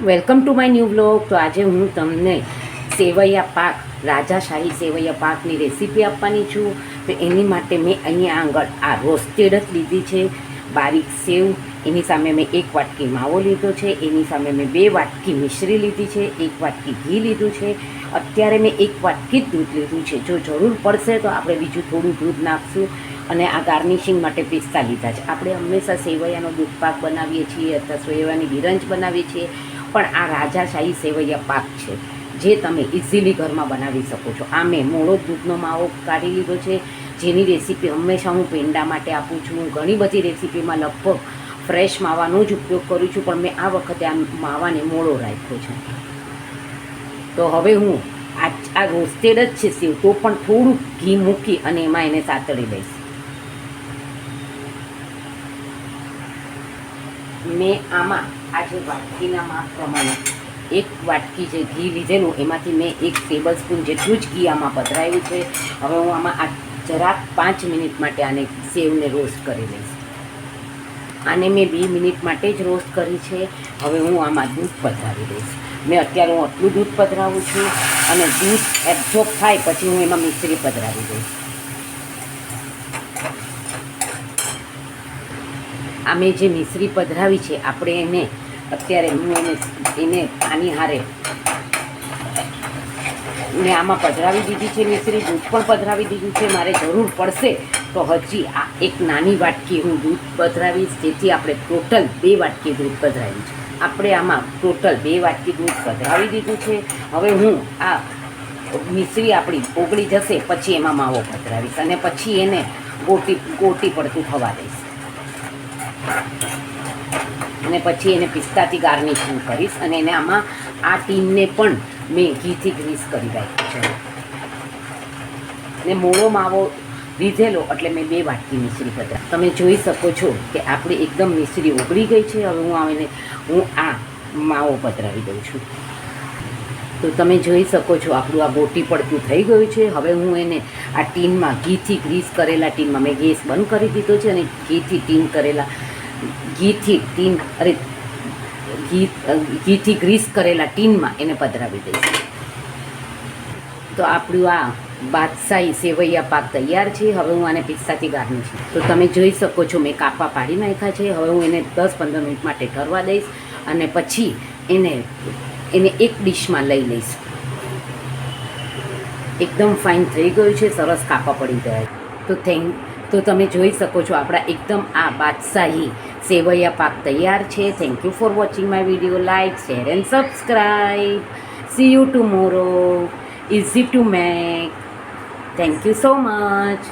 Welcome to my new blog. તો આજે હું તમને સેવૈયા પાક, રાજાશાહી સેવૈયા પાકની રેસીપી આપવાની છું. તો એની માટે મેં અહીંયા આગળ આ રોસ્ટેડ જ લીધી છે બારીક સેવ. એની સામે મેં 1 વાટકી માવો લીધો છે. એની સામે મેં 2 વાટકી મિશ્રી લીધી છે. 1 વાટકી ઘી લીધું છે. અત્યારે મેં 1 વાટકી જ દૂધ લીધું છે. જો જરૂર પડશે તો આપણે બીજું થોડું દૂધ નાખશું. અને આ ગાર્નિશિંગ માટે પિસ્તા લીધા છે. આપણે હંમેશા સેવૈયાનો દૂધ પાક બનાવીએ છીએ અથવા સેવૈયાની બિરંજ બનાવીએ છીએ, પણ આ રાજાશાહી સેવૈયા પાક છે જે તમે ઇઝીલી ઘરમાં બનાવી શકો છો. આ મેં મોળો દૂધનો માવો કાઢી લીધો છે, જેની રેસીપી હંમેશા હું પેંડા માટે આપું છું. હું ઘણી બધી રેસીપીમાં લગભગ ફ્રેશ માવાનો જ ઉપયોગ કરું છું, પણ મેં આ વખતે આ માવાને મોળો રાખ્યો છે. તો હવે હું આ રોસ્ટેડ જ છે સેવ, તો પણ થોડુંક ઘી મૂકી અને એમાં એને સાતળી લઈશ. મેં આમાં આજે વાટકીના માપ પ્રમાણે 1 વાટકી જે ઘી લીધેલું એમાંથી મેં 1 ટેબલ સ્પૂન જેટલું જ ઘી આમાં પધરાવ્યું છે. હવે હું આમાં આ જરાક 5 મિનિટ માટે આને સેવને રોસ્ટ કરી લઈશ. આને મેં 2 મિનિટ માટે જ રોસ્ટ કરી છે. હવે હું આમાં દૂધ પધરાવી દઈશ. મેં અત્યારે હું આટલું દૂધ પધરાવું છું અને દૂધ એબ્ઝોર્બ થાય પછી હું એમાં મિશ્રી પધરાવી દઈશ. આ મેં જે મિશ્રી પધરાવી છે આપણે એને અત્યારે હું એને આની હારે મેં આમાં પધરાવી દીધી છે મિશ્રી. દૂધ પણ પધરાવી દીધું છે. મારે જરૂર પડશે તો હજી આ 1 નાની વાટકી હું દૂધ પધરાવીશ, જેથી આપણે ટોટલ 2 વાટકી દૂધ પધરાવ્યું છે. આપણે આમાં ટોટલ 2 વાટકી દૂધ પધરાવી દીધું છે. હવે હું આ મિશ્રી આપણી ઓગળી જશે પછી એમાં માવો પધરાવીશ અને પછી એને ગોટી પડતું થવા દઈશ અને પછી એને પિસ્તાથી ગાર્નિશિંગ કરીશ. અને એને આમાં આ ટીનને પણ મેં ઘીથી ગ્રીસ કરી રાખ્યું છે. ને મોળો માવો લીધેલો એટલે મેં 2 વાટકી મિશ્રી પધરાવી. તમે જોઈ શકો છો કે આપણી એકદમ મિશ્રી ઓગળી ગઈ છે. હવે હું આ માવો પધરાવી દઉં છું. તો તમે જોઈ શકો છો આપણું આ ગોટી પડતું થઈ ગયું છે. હવે હું એને આ ટીનમાં ઘીથી ગ્રીસ કરેલા ટીનમાં મેં ગેસ બંધ કરી દીધો છે અને ઘીથી ગ્રીસ કરેલા ટીનમાં એને પધરાવી દઈશ. તો આપણું આ બાદશાહી સેવૈયા પાક તૈયાર છે. હવે હું આને પિસ્તાથી ગાર્નિશિંગ. તો તમે જોઈ શકો છો મેં કાપા પાડી નાખ્યા છે. હવે હું એને 10-15 મિનિટ માટે ઠરવા દઈશ અને પછી એને એક ડીશમાં લઈ લઈશ. એકદમ ફાઇન થઈ ગયું છે, સરસ કાપા પડી ગયા. તો તમે જોઈ શકો છો આપણા એકદમ આ બાદશાહી સેવૈયા પાક તૈયાર છે. Thank you for watching my video. Like, share and subscribe. C you tomorrow. Easy to make. Thank you so much.